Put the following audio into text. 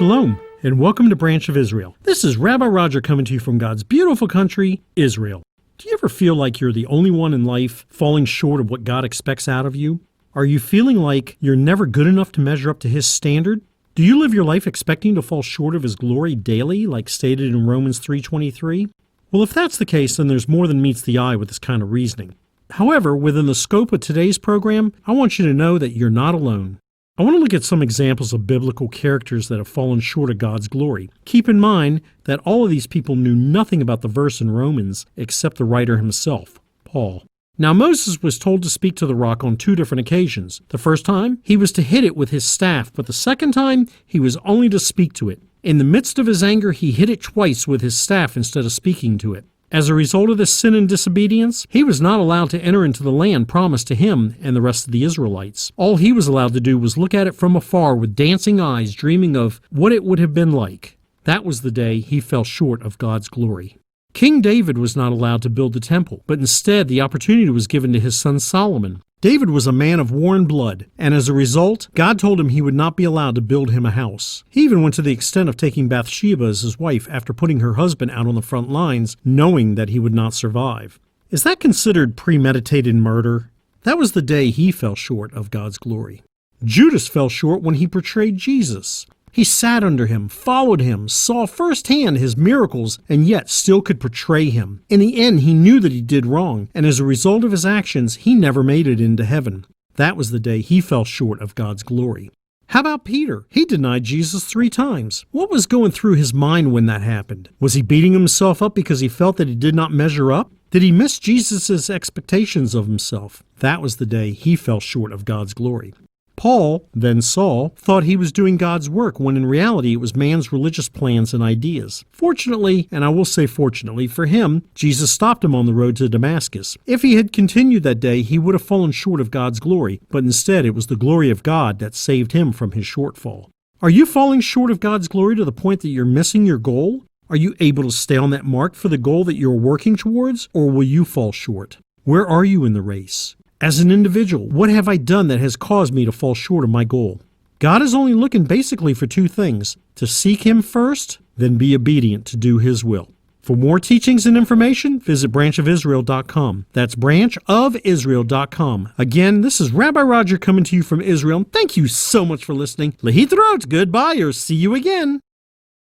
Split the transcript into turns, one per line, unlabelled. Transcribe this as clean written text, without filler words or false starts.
Shalom, and welcome to Branch of Israel. This is Rabbi Roger coming to you from God's beautiful country, Israel. Do you ever feel like you're the only one in life falling short of what God expects out of you? Are you feeling like you're never good enough to measure up to His standard? Do you live your life expecting to fall short of His glory daily, like stated in Romans 3:23? Well, if that's the case, then there's more than meets the eye with this kind of reasoning. However, within the scope of today's program, I want you to know that you're not alone. I want to look at some examples of biblical characters that have fallen short of God's glory. Keep in mind that all of these people knew nothing about the verse in Romans except the writer himself, Paul. Now, Moses was told to speak to the rock on 2 different occasions. The first time, he was to hit it with his staff, but the second time, he was only to speak to it. In the midst of his anger, he hit it twice with his staff instead of speaking to it. As a result of this sin and disobedience, he was not allowed to enter into the land promised to him and the rest of the Israelites. All he was allowed to do was look at it from afar with dancing eyes, dreaming of what it would have been like. That was the day he fell short of God's glory. King David was not allowed to build the temple, but instead the opportunity was given to his son Solomon. David was a man of war and blood, and as a result, God told him he would not be allowed to build him a house. He even went to the extent of taking Bathsheba as his wife after putting her husband out on the front lines, knowing that he would not survive. Is that considered premeditated murder? That was the day he fell short of God's glory. Judas fell short when he portrayed Jesus. He sat under him, followed him, saw firsthand his miracles, and yet still could portray him. In the end, he knew that he did wrong, and as a result of his actions, he never made it into heaven. That was the day he fell short of God's glory. How about Peter? He denied Jesus 3 times. What was going through his mind when that happened? Was he beating himself up because he felt that he did not measure up? Did he miss Jesus' expectations of himself? That was the day he fell short of God's glory. Paul, then Saul, thought he was doing God's work when in reality it was man's religious plans and ideas. Fortunately, and I will say fortunately for him, Jesus stopped him on the road to Damascus. If he had continued that day, he would have fallen short of God's glory, but instead it was the glory of God that saved him from his shortfall. Are you falling short of God's glory to the point that you're missing your goal? Are you able to stay on that mark for the goal that you're working towards, or will you fall short? Where are you in the race? As an individual, what have I done that has caused me to fall short of my goal? God is only looking basically for 2 things: to seek Him first, then be obedient to do His will. For more teachings and information, visit branchofisrael.com. That's branchofisrael.com. Again, this is Rabbi Roger coming to you from Israel. Thank you so much for listening. Lahitharot, goodbye, or see you again.